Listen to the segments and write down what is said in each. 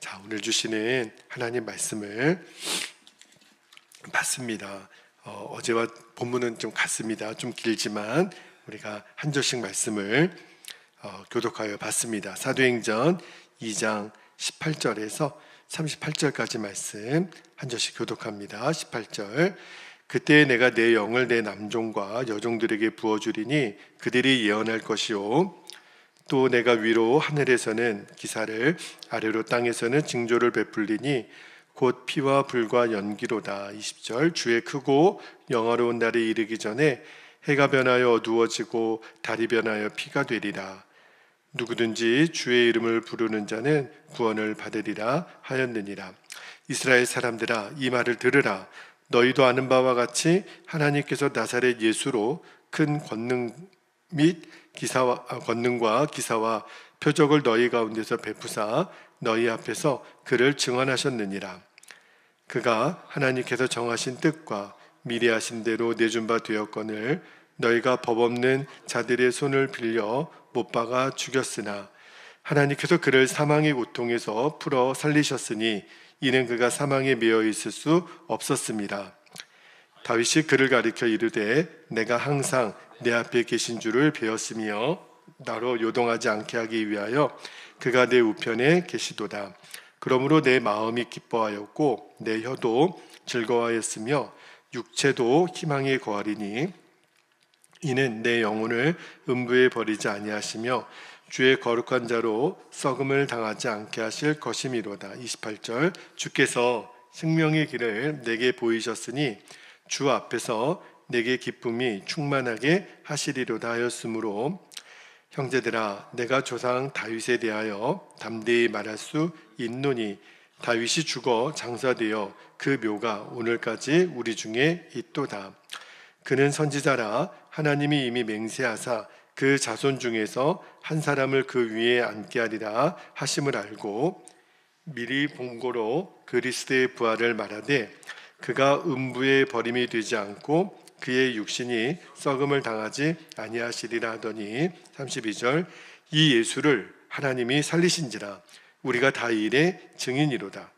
자, 오늘 주시는 하나님 말씀을 받습니다. 어제와 본문은 좀 같습니다. 좀 길지만 우리가 한 절씩 말씀을 교독하여 봤습니다. 사도행전 2장 18절에서 38절까지 말씀 한 절씩 교독합니다. 18절, 그때 내가 내 영을 내 남종과 여종들에게 부어주리니 그들이 예언할 것이요, 또 내가 위로 하늘에서는 기사를, 아래로 땅에서는 징조를 베풀리니 곧 피와 불과 연기로다. 20절, 주의 크고 영화로운 날이 이르기 전에 해가 변하여 어두워지고 달이 변하여 피가 되리라. 누구든지 주의 이름을 부르는 자는 구원을 받으리라 하였느니라. 이스라엘 사람들아, 이 말을 들으라. 너희도 아는 바와 같이 하나님께서 나사렛 예수로 큰 권능과 기사와 표적을 너희 가운데서 베푸사 너희 앞에서 그를 증언하셨느니라. 그가 하나님께서 정하신 뜻과 미리 하신 대로 내준 바 되었거늘 너희가 법 없는 자들의 손을 빌려 못 박아 죽였으나 하나님께서 그를 사망의 고통에서 풀어 살리셨으니 이는 그가 사망에 매여 있을 수 없었습니다. 다윗이 그를 가리켜 이르되 내가 항상 내 앞에 계신 줄을 배웠으며 나로 요동하지 않게 하기 위하여 그가 내 우편에 계시도다. 그러므로 내 마음이 기뻐하였고 내 혀도 즐거워하였으며 육체도 희망에 거하리니 이는 내 영혼을 음부에 버리지 아니하시며 주의 거룩한 자로 썩음을 당하지 않게 하실 것이미로다. 28절, 주께서 생명의 길을 내게 보이셨으니 주 앞에서 내게 기쁨이 충만하게 하시리로다 하였으므로 형제들아, 내가 조상 다윗에 대하여 담대히 말할 수 있노니 다윗이 죽어 장사되어 그 묘가 오늘까지 우리 중에 있도다. 그는 선지자라 하나님이 이미 맹세하사 그 자손 중에서 한 사람을 그 위에 앉게 하리라 하심을 알고 미리 본고로 그리스도의 부활을 말하되 그가 음부에 버림이 되지 않고 그의 육신이 썩음을 당하지 아니하시리라 하더니 32절, 이 예수를 하나님이 살리신지라 우리가 다 이 일의 증인이로다.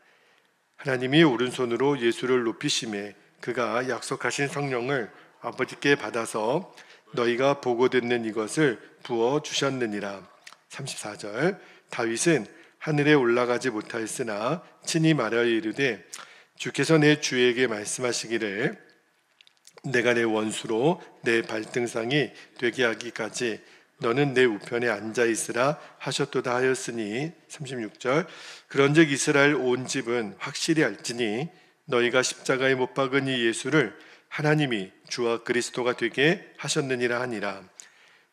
하나님이 오른손으로 예수를 높이심에 그가 약속하신 성령을 아버지께 받아서 너희가 보고 듣는 이것을 부어 주셨느니라. 34절, 다윗은 하늘에 올라가지 못하였으나 친히 말하여 이르되 주께서 내 주에게 말씀하시기를 내가 내 원수로 내 발등상이 되게 하기까지 너는 내 우편에 앉아있으라 하셨도다 하였으니 36절, 그런즉 이스라엘 온 집은 확실히 알지니 너희가 십자가에 못 박은 이 예수를 하나님이 주와 그리스도가 되게 하셨느니라 하니라.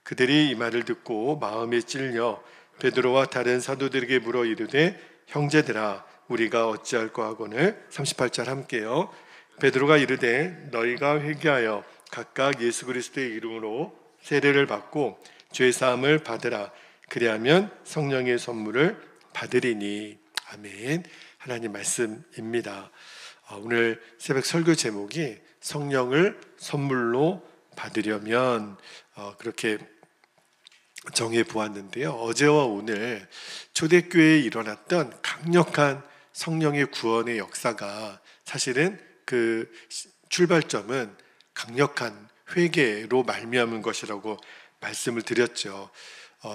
그들이 이 말을 듣고 마음에 찔려 베드로와 다른 사도들에게 물어 이르되 형제들아, 우리가 어찌할까 하거늘. 38절 함께요. 베드로가 이르되 너희가 회개하여 각각 예수 그리스도의 이름으로 세례를 받고 죄 사함을 받으라. 그리하면 성령의 선물을 받으리니. 아멘. 하나님 말씀입니다. 오늘 새벽 설교 제목이 성령을 선물로 받으려면 그렇게 정해 보았는데요. 어제와 오늘 초대교회에 일어났던 강력한 성령의 구원의 역사가 사실은 그 출발점은 강력한 회개로 말미암은 것이라고 말씀을 드렸죠.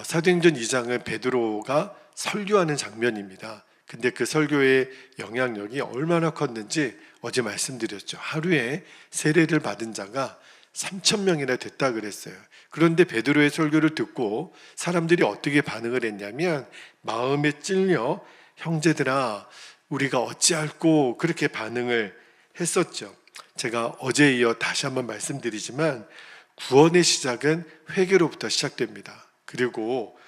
사도행전 2장은 베드로가 설교하는 장면입니다. 근데 그 설교의 영향력이 얼마나 컸는지 어제 말씀드렸죠. 하루에 세례를 받은 자가 3,000명이나 됐다 그랬어요. 그런데 베드로의 설교를 듣고 사람들이 어떻게 반응을 했냐면 마음에 찔려 형제들아 우리가 어찌할꼬 그렇게 반응을 했었죠. 제가 어제에 이어 다시 한번 말씀드리지만 구원의 시작은 회개로부터 시작됩니다. 그리고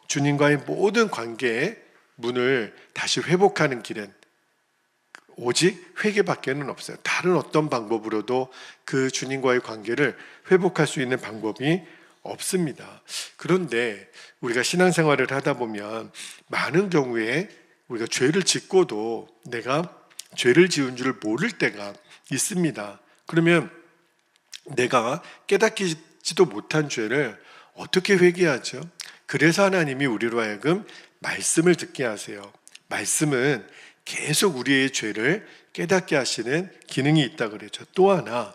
주님과의 모든 관계의 문을 다시 회복하는 길은 오직 회개밖에는 없어요. 다른 어떤 방법으로도 그 주님과의 관계를 회복할 수 있는 방법이 없습니다. 그런데 우리가 신앙생활을 하다 보면 많은 경우에 우리가 죄를 짓고도 내가 죄를 지은 줄 모를 때가 있습니다. 그러면 내가 깨닫지도 못한 죄를 어떻게 회개하죠? 그래서 하나님이 우리로 하여금 말씀을 듣게 하세요. 말씀은 계속 우리의 죄를 깨닫게 하시는 기능이 있다 그랬죠. 또 하나,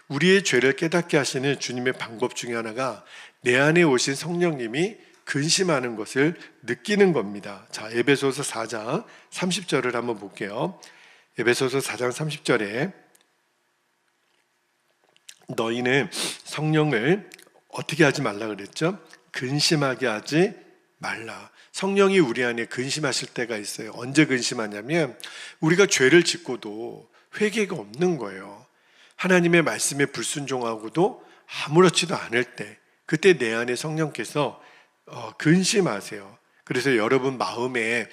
우리의 죄를 깨닫게 하시는 주님의 방법 중에 하나가 내 안에 오신 성령님이 근심하는 것을 느끼는 겁니다. 자, 에베소서 4장 30절을 한번 볼게요. 에베소서 4장 30절에 너희는 성령을 어떻게 하지 말라 그랬죠? 근심하게 하지 말라. 성령이 우리 안에 근심하실 때가 있어요. 언제 근심하냐면 우리가 죄를 짓고도 회개가 없는 거예요. 하나님의 말씀에 불순종하고도 아무렇지도 않을 때, 그때 내 안에 성령께서 근심하세요. 그래서 여러분 마음에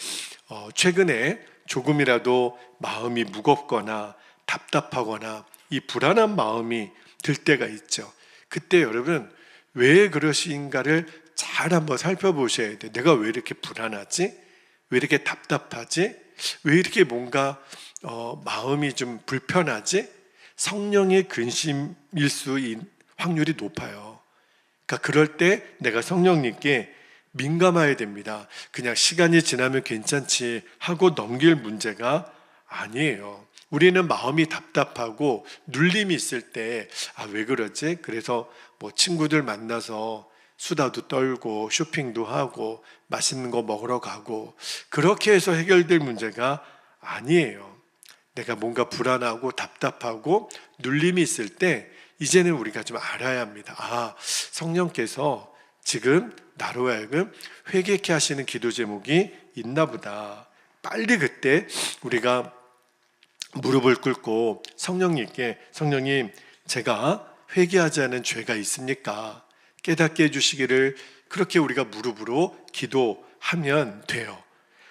최근에 조금이라도 마음이 무겁거나 답답하거나 이 불안한 마음이 들 때가 있죠. 그때 여러분 왜 그러신가를 잘 한번 살펴보셔야 돼요. 내가 왜 이렇게 불안하지? 왜 이렇게 답답하지? 왜 이렇게 뭔가 마음이 좀 불편하지? 성령의 근심일 수 있는 확률이 높아요. 그러니까 그럴 때 내가 성령님께 민감해야 됩니다. 그냥 시간이 지나면 괜찮지 하고 넘길 문제가 아니에요. 우리는 마음이 답답하고 눌림이 있을 때 왜 그러지? 그래서 뭐 친구들 만나서 수다도 떨고 쇼핑도 하고 맛있는 거 먹으러 가고 그렇게 해서 해결될 문제가 아니에요. 내가 뭔가 불안하고 답답하고 눌림이 있을 때 이제는 우리가 좀 알아야 합니다. 성령께서 지금 나로 하여금 회개케 하시는 기도 제목이 있나 보다. 빨리 그때 우리가 무릎을 꿇고 성령님께, 성령님 제가 회개하지 않은 죄가 있습니까? 깨닫게 해주시기를, 그렇게 우리가 무릎으로 기도하면 돼요.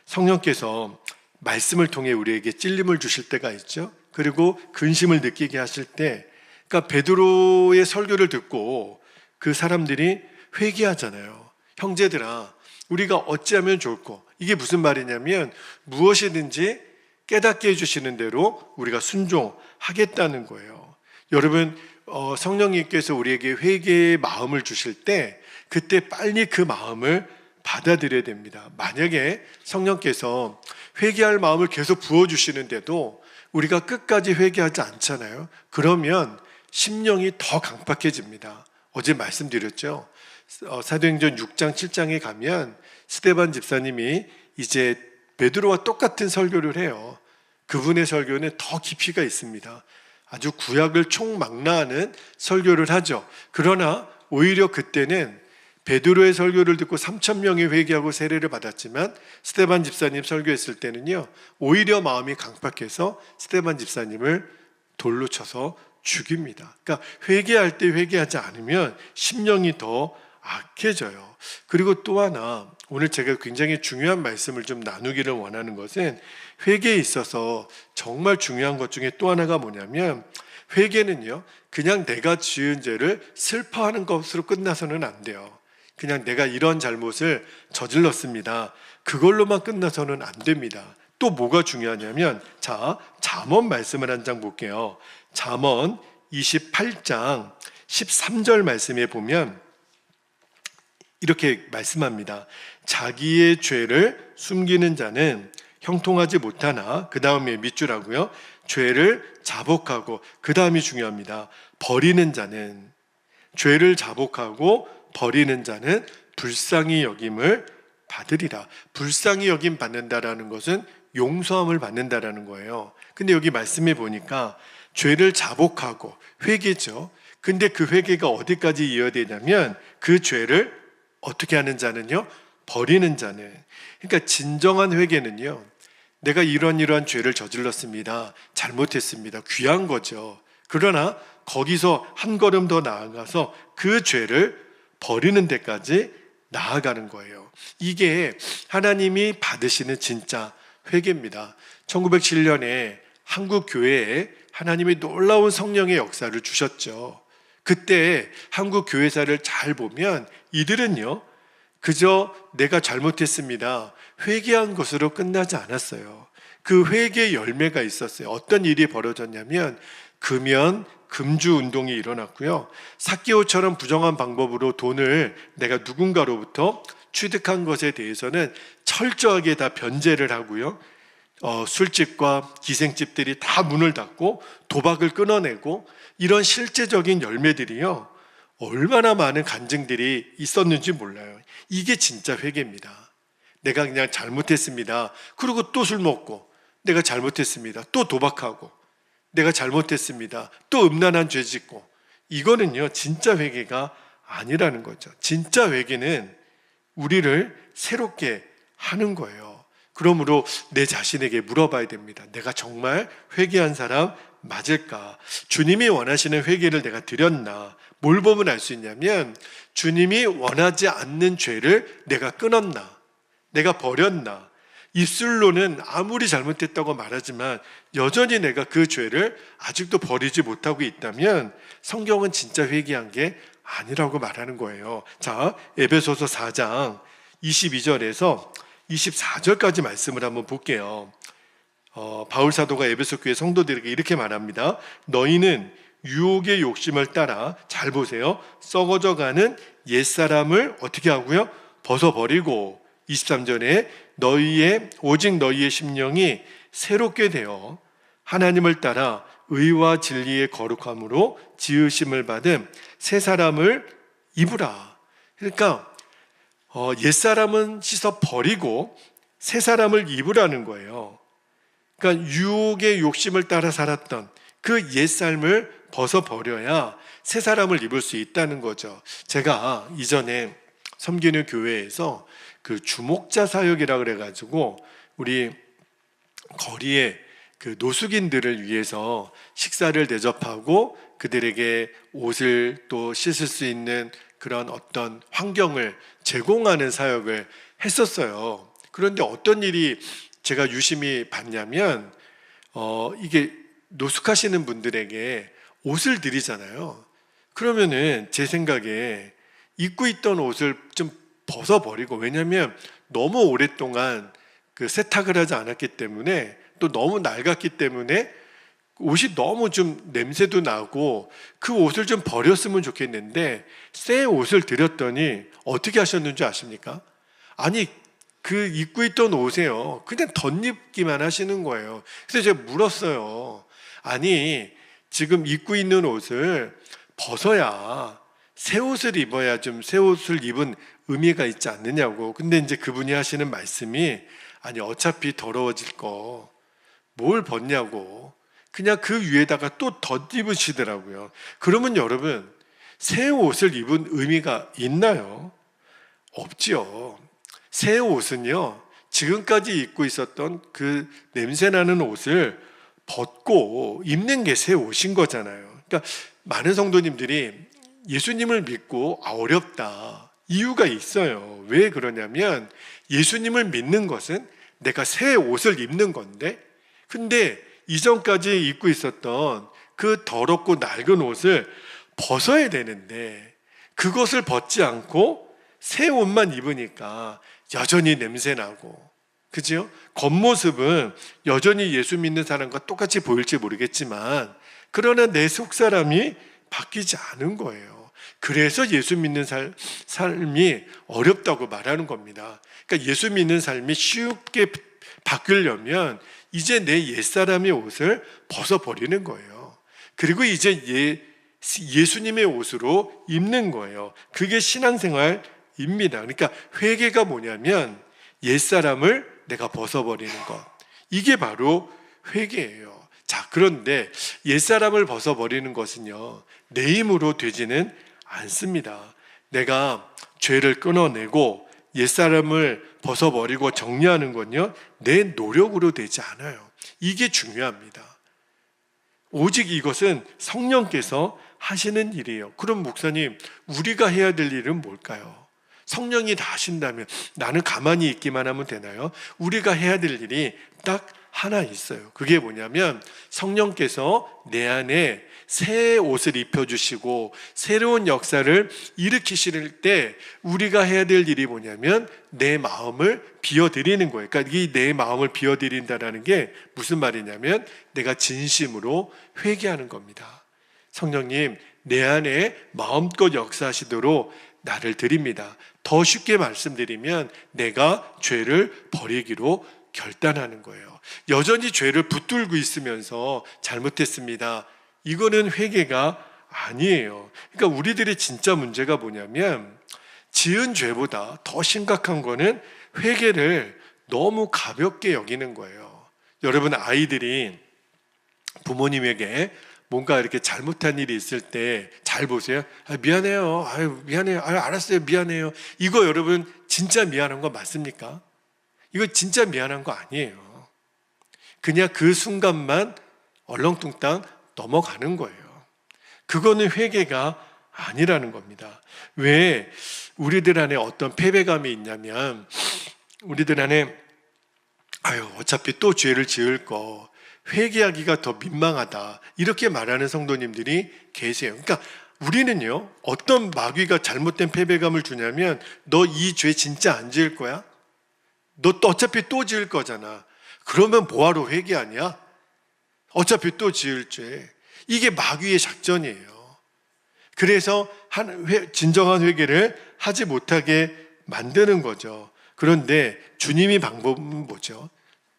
성령께서 말씀을 통해 우리에게 찔림을 주실 때가 있죠. 그리고 근심을 느끼게 하실 때, 그러니까 베드로의 설교를 듣고 그 사람들이 회개하잖아요. 형제들아, 우리가 어찌하면 좋을꼬? 이게 무슨 말이냐면 무엇이든지 깨닫게 해주시는 대로 우리가 순종하겠다는 거예요. 여러분, 성령님께서 우리에게 회개의 마음을 주실 때 그때 빨리 그 마음을 받아들여야 됩니다. 만약에 성령께서 회개할 마음을 계속 부어주시는데도 우리가 끝까지 회개하지 않잖아요. 그러면 심령이 더 강팍해집니다. 어제 말씀드렸죠. 사도행전 6장 7장에 가면 스데반 집사님이 이제 베드로와 똑같은 설교를 해요. 그분의 설교는 더 깊이가 있습니다. 아주 구약을 총망라하는 설교를 하죠. 그러나 오히려 그때는 베드로의 설교를 듣고 3,000명이 회개하고 세례를 받았지만 스데반 집사님 설교했을 때는요, 오히려 마음이 강팍해서 스데반 집사님을 돌로 쳐서 죽입니다. 그러니까 회개할 때 회개하지 않으면 심령이 더 악해져요. 그리고 또 하나, 오늘 제가 굉장히 중요한 말씀을 좀 나누기를 원하는 것은 회개에 있어서 정말 중요한 것 중에 또 하나가 뭐냐면, 회개는요 그냥 내가 지은 죄를 슬퍼하는 것으로 끝나서는 안 돼요. 그냥 내가 이런 잘못을 저질렀습니다, 그걸로만 끝나서는 안 됩니다. 또 뭐가 중요하냐면, 자, 잠언 말씀을 한 장 볼게요. 잠언 28장 13절 말씀에 보면 이렇게 말씀합니다. 자기의 죄를 숨기는 자는 형통하지 못하나, 그 다음에 밑줄하고요, 죄를 자복하고, 그 다음이 중요합니다. 버리는 자는, 죄를 자복하고 버리는 자는 불쌍히 여김을 받으리라. 불쌍히 여김 받는다라는 것은 용서함을 받는다라는 거예요. 근데 여기 말씀해 보니까 죄를 자복하고, 회개죠. 근데 그 회개가 어디까지 이어되냐면 그 죄를 어떻게 하는 자는요? 버리는 자는. 그러니까 진정한 회개는요, 내가 이러한 죄를 저질렀습니다, 잘못했습니다, 귀한 거죠. 그러나 거기서 한 걸음 더 나아가서 그 죄를 버리는 데까지 나아가는 거예요. 이게 하나님이 받으시는 진짜 회개입니다. 1907년에 한국 교회에 하나님이 놀라운 성령의 역사를 주셨죠. 그때 한국 교회사를 잘 보면 이들은요, 그저 내가 잘못했습니다, 회개한 것으로 끝나지 않았어요. 그 회개의 열매가 있었어요. 어떤 일이 벌어졌냐면 금연, 금주 운동이 일어났고요, 삭개오처럼 부정한 방법으로 돈을 내가 누군가로부터 취득한 것에 대해서는 철저하게 다 변제를 하고요. 술집과 기생집들이 다 문을 닫고 도박을 끊어내고 이런 실제적인 열매들이요. 얼마나 많은 간증들이 있었는지 몰라요. 이게 진짜 회개입니다. 내가 그냥 잘못했습니다. 그리고 또 술 먹고 내가 잘못했습니다. 또 도박하고 내가 잘못했습니다. 또 음란한 죄 짓고 이거는요 진짜 회개가 아니라는 거죠. 진짜 회개는 우리를 새롭게 하는 거예요. 그러므로 내 자신에게 물어봐야 됩니다. 내가 정말 회개한 사람 맞을까? 주님이 원하시는 회개를 내가 드렸나? 뭘 보면 알 수 있냐면 주님이 원하지 않는 죄를 내가 끊었나? 내가 버렸나? 입술로는 아무리 잘못했다고 말하지만 여전히 내가 그 죄를 아직도 버리지 못하고 있다면 성경은 진짜 회개한 게 아니라고 말하는 거예요. 자, 에베소서 4장 22절에서 24절까지 말씀을 한번 볼게요. 바울 사도가 에베소 교회 성도들에게 이렇게 말합니다. 너희는 유혹의 욕심을 따라, 잘 보세요, 썩어져가는 옛사람을 어떻게 하고요? 벗어버리고 23절에 오직 너희의 심령이 새롭게 되어 하나님을 따라 의와 진리의 거룩함으로 지으심을 받은 새 사람을 입으라. 그러니까 옛사람은 씻어 버리고 새 사람을 입으라는 거예요. 그러니까 유혹의 욕심을 따라 살았던 그 옛삶을 벗어버려야 새 사람을 입을 수 있다는 거죠. 제가 이전에 섬기는 교회에서 그 주목자 사역이라 그래가지고 우리 거리에 그 노숙인들을 위해서 식사를 대접하고 그들에게 옷을 또 씻을 수 있는 그런 어떤 환경을 제공하는 사역을 했었어요. 그런데 어떤 일이 제가 유심히 봤냐면 이게 노숙하시는 분들에게 옷을 드리잖아요. 그러면은 제 생각에 입고 있던 옷을 좀 벗어버리고, 왜냐하면 너무 오랫동안 그 세탁을 하지 않았기 때문에 또 너무 낡았기 때문에 옷이 너무 좀 냄새도 나고 그 옷을 좀 버렸으면 좋겠는데 새 옷을 드렸더니 어떻게 하셨는지 아십니까? 아니 그 입고 있던 옷에요 그냥 덧입기만 하시는 거예요. 그래서 제가 물었어요. 아니 지금 입고 있는 옷을 벗어야 새 옷을 입어야 좀 새 옷을 입은 의미가 있지 않느냐고. 근데 이제 그분이 하시는 말씀이 아니 어차피 더러워질 거 뭘 벗냐고 그냥 그 위에다가 또 덧입으시더라고요. 그러면 여러분 새 옷을 입은 의미가 있나요? 없지요. 새 옷은요 지금까지 입고 있었던 그 냄새나는 옷을 벗고 입는 게 새 옷인 거잖아요. 그러니까 많은 성도님들이 예수님을 믿고 어렵다. 이유가 있어요. 왜 그러냐면 예수님을 믿는 것은 내가 새 옷을 입는 건데, 근데 이전까지 입고 있었던 그 더럽고 낡은 옷을 벗어야 되는데 그것을 벗지 않고 새 옷만 입으니까 여전히 냄새나고, 그죠? 겉모습은 여전히 예수 믿는 사람과 똑같이 보일지 모르겠지만 그러나 내 속사람이 바뀌지 않은 거예요. 그래서 예수 믿는 삶이 어렵다고 말하는 겁니다. 그러니까 예수 믿는 삶이 쉽게 바뀌려면 이제 내 옛사람의 옷을 벗어버리는 거예요. 그리고 이제 예수님의 옷으로 입는 거예요. 그게 신앙생활입니다. 그러니까 회개가 뭐냐면 옛사람을 내가 벗어버리는 것, 이게 바로 회개예요. 자, 그런데 옛사람을 벗어버리는 것은요 내 힘으로 되지는 않습니다. 내가 죄를 끊어내고 옛사람을 벗어버리고 정리하는 건요 내 노력으로 되지 않아요. 이게 중요합니다. 오직 이것은 성령께서 하시는 일이에요. 그럼 목사님, 우리가 해야 될 일은 뭘까요? 성령이 다 하신다면 나는 가만히 있기만 하면 되나요? 우리가 해야 될 일이 딱 하나 있어요. 그게 뭐냐면 성령께서 내 안에 새 옷을 입혀주시고 새로운 역사를 일으키실 때 우리가 해야 될 일이 뭐냐면 내 마음을 비워드리는 거예요. 그러니까 이 내 마음을 비워드린다는 게 무슨 말이냐면 내가 진심으로 회개하는 겁니다. 성령님, 내 안에 마음껏 역사하시도록 나를 드립니다. 더 쉽게 말씀드리면 내가 죄를 버리기로 결단하는 거예요. 여전히 죄를 붙들고 있으면서 잘못했습니다. 이거는 회개가 아니에요. 그러니까 우리들의 진짜 문제가 뭐냐면 지은 죄보다 더 심각한 거는 회개를 너무 가볍게 여기는 거예요. 여러분, 아이들이 부모님에게 뭔가 이렇게 잘못한 일이 있을 때 잘 보세요. 미안해요. 미안해요. 알았어요. 미안해요. 이거 여러분 진짜 미안한 거 맞습니까? 이거 진짜 미안한 거 아니에요. 그냥 그 순간만 얼렁뚱땅 넘어가는 거예요. 그거는 회개가 아니라는 겁니다. 왜 우리들 안에 어떤 패배감이 있냐면 우리들 안에 어차피 또 죄를 지을 거 회개하기가 더 민망하다 이렇게 말하는 성도님들이 계세요. 그러니까 우리는요, 어떤 마귀가 잘못된 패배감을 주냐면 너 이 죄 진짜 안 지을 거야? 너 또 어차피 또 지을 거잖아. 그러면 뭐하러 회개하냐? 어차피 또 지을 죄. 이게 마귀의 작전이에요. 그래서 진정한 회개를 하지 못하게 만드는 거죠. 그런데 주님이 방법은 뭐죠?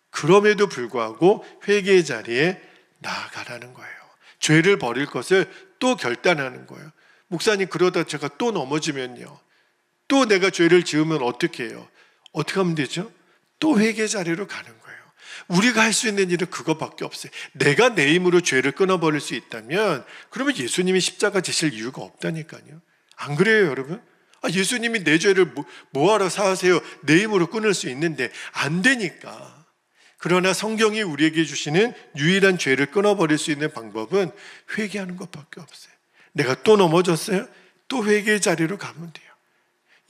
그럼에도 불구하고 회개의 자리에 나아가라는 거예요. 죄를 버릴 것을 또 결단하는 거예요. 목사님, 그러다 제가 또 넘어지면요, 또 내가 죄를 지으면 어떻게 해요? 어떻게 하면 되죠? 또 회개 자리로 가는 거예요. 우리가 할 수 있는 일은 그것밖에 없어요. 내가 내 힘으로 죄를 끊어버릴 수 있다면 그러면 예수님이 십자가 지실 이유가 없다니까요. 안 그래요, 여러분? 예수님이 내 죄를 뭐하러 사하세요? 내 힘으로 끊을 수 있는데 안 되니까. 그러나 성경이 우리에게 주시는 유일한 죄를 끊어버릴 수 있는 방법은 회개하는 것밖에 없어요. 내가 또 넘어졌어요? 또 회개의 자리로 가면 돼요.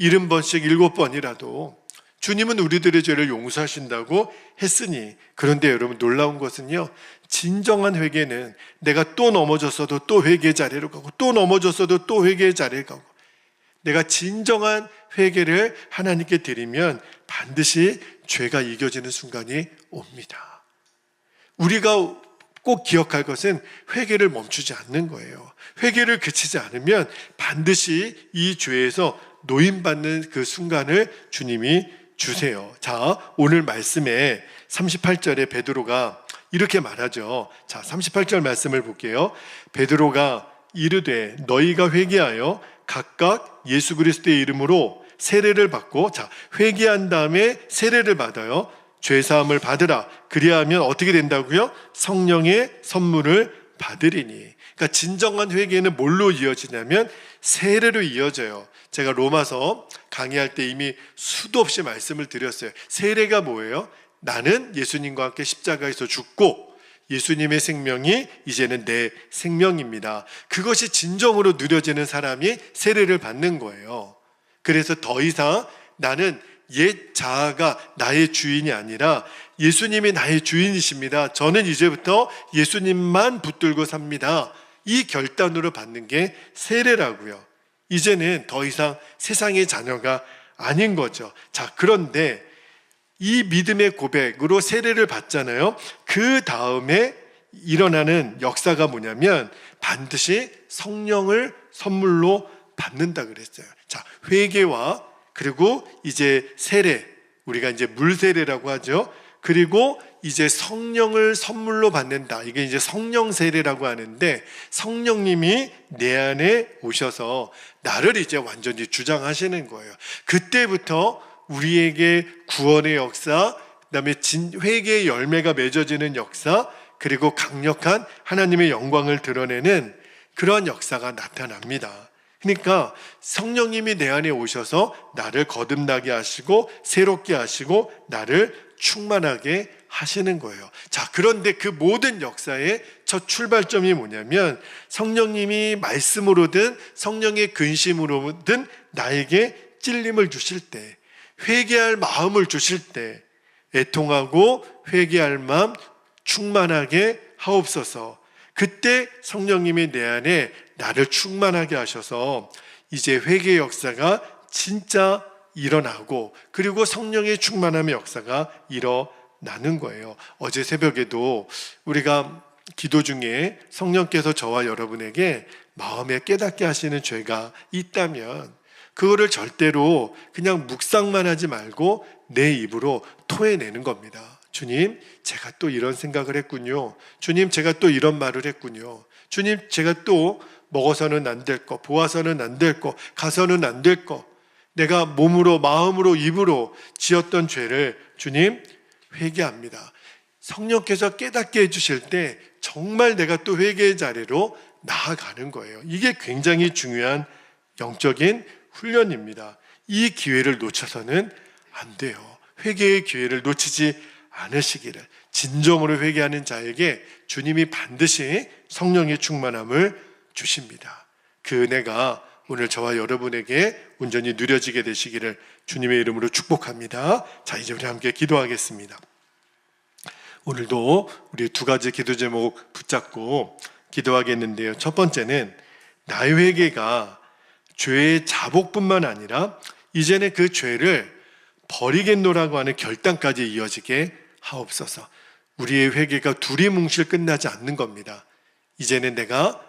70번씩 7번이라도 주님은 우리들의 죄를 용서하신다고 했으니, 그런데 여러분 놀라운 것은요, 진정한 회개는 내가 또 넘어졌어도 또 회개의 자리로 가고 또 넘어졌어도 또 회개의 자리에 가고, 내가 진정한 회개를 하나님께 드리면 반드시 죄가 이겨지는 순간이 옵니다. 우리가 꼭 기억할 것은 회개를 멈추지 않는 거예요. 회개를 그치지 않으면 반드시 이 죄에서 노임받는 그 순간을 주님이 주세요. 자, 오늘 말씀에 38절에 베드로가 이렇게 말하죠. 자, 38절 말씀을 볼게요. 베드로가 이르되 너희가 회개하여 각각 예수 그리스도의 이름으로 세례를 받고, 자, 회개한 다음에 세례를 받아요. 죄사함을 받으라. 그리하면 어떻게 된다고요? 성령의 선물을 받으리니. 그러니까 진정한 회개는 뭘로 이어지냐면 세례로 이어져요. 제가 로마서 강의할 때 이미 수도 없이 말씀을 드렸어요. 세례가 뭐예요? 나는 예수님과 함께 십자가에서 죽고 예수님의 생명이 이제는 내 생명입니다. 그것이 진정으로 누려지는 사람이 세례를 받는 거예요. 그래서 더 이상 나는 옛 자아가 나의 주인이 아니라 예수님이 나의 주인이십니다. 저는 이제부터 예수님만 붙들고 삽니다. 이 결단으로 받는 게 세례라고요. 이제는 더 이상 세상의 자녀가 아닌 거죠. 자, 그런데 이 믿음의 고백으로 세례를 받잖아요. 그 다음에 일어나는 역사가 뭐냐면 반드시 성령을 선물로 받는다 그랬어요. 자, 회개와 그리고 이제 세례, 우리가 이제 물세례라고 하죠. 그리고 이제 성령을 선물로 받는다. 이게 이제 성령 세례라고 하는데, 성령님이 내 안에 오셔서 나를 이제 완전히 주장하시는 거예요. 그때부터 우리에게 구원의 역사, 그다음에 회개의 열매가 맺어지는 역사, 그리고 강력한 하나님의 영광을 드러내는 그런 역사가 나타납니다. 그러니까 성령님이 내 안에 오셔서 나를 거듭나게 하시고 새롭게 하시고 나를 충만하게 하시는 거예요. 자, 그런데 그 모든 역사의 첫 출발점이 뭐냐면 성령님이 말씀으로든 성령의 근심으로든 나에게 찔림을 주실 때, 회개할 마음을 주실 때, 애통하고 회개할 마음 충만하게 하옵소서. 그때 성령님이 내 안에 나를 충만하게 하셔서 이제 회개의 역사가 진짜 일어나고, 그리고 성령의 충만함의 역사가 일어나는 거예요. 어제 새벽에도 우리가 기도 중에 성령께서 저와 여러분에게 마음에 깨닫게 하시는 죄가 있다면 그거를 절대로 그냥 묵상만 하지 말고 내 입으로 토해내는 겁니다. 주님, 제가 또 이런 생각을 했군요. 주님, 제가 또 이런 말을 했군요. 주님, 제가 또 먹어서는 안 될 거, 보아서는 안 될 거, 가서는 안 될 거, 내가 몸으로, 마음으로, 입으로 지었던 죄를 주님 회개합니다. 성령께서 깨닫게 해주실 때 정말 내가 또 회개의 자리로 나아가는 거예요. 이게 굉장히 중요한 영적인 훈련입니다. 이 기회를 놓쳐서는 안 돼요. 회개의 기회를 놓치지 않으시기를. 진정으로 회개하는 자에게 주님이 반드시 성령의 충만함을 주십니다. 그 은혜가 오늘 저와 여러분에게 온전히 누려지게 되시기를 주님의 이름으로 축복합니다. 자, 이제 우리 함께 기도하겠습니다. 오늘도 우리 두 가지 기도 제목 붙잡고 기도하겠는데요. 첫 번째는 나의 회개가 죄의 자복뿐만 아니라 이제는 그 죄를 버리겠노라고 하는 결단까지 이어지게 하옵소서. 우리의 회개가 두리뭉실 끝나지 않는 겁니다. 이제는 내가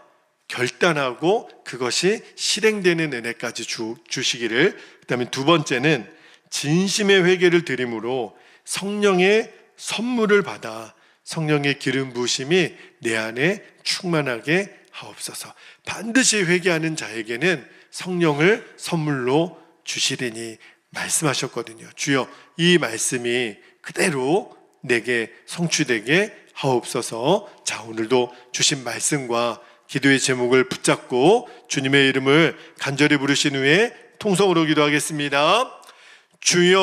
결단하고 그것이 실행되는 은혜까지 주시기를. 그 다음에 두 번째는 진심의 회개를 드림으로 성령의 선물을 받아 성령의 기름 부으심이 내 안에 충만하게 하옵소서. 반드시 회개하는 자에게는 성령을 선물로 주시리니 말씀하셨거든요. 주여, 이 말씀이 그대로 내게 성취되게 하옵소서. 자, 오늘도 주신 말씀과 기도의 제목을 붙잡고 주님의 이름을 간절히 부르신 후에 통성으로 기도하겠습니다. 주여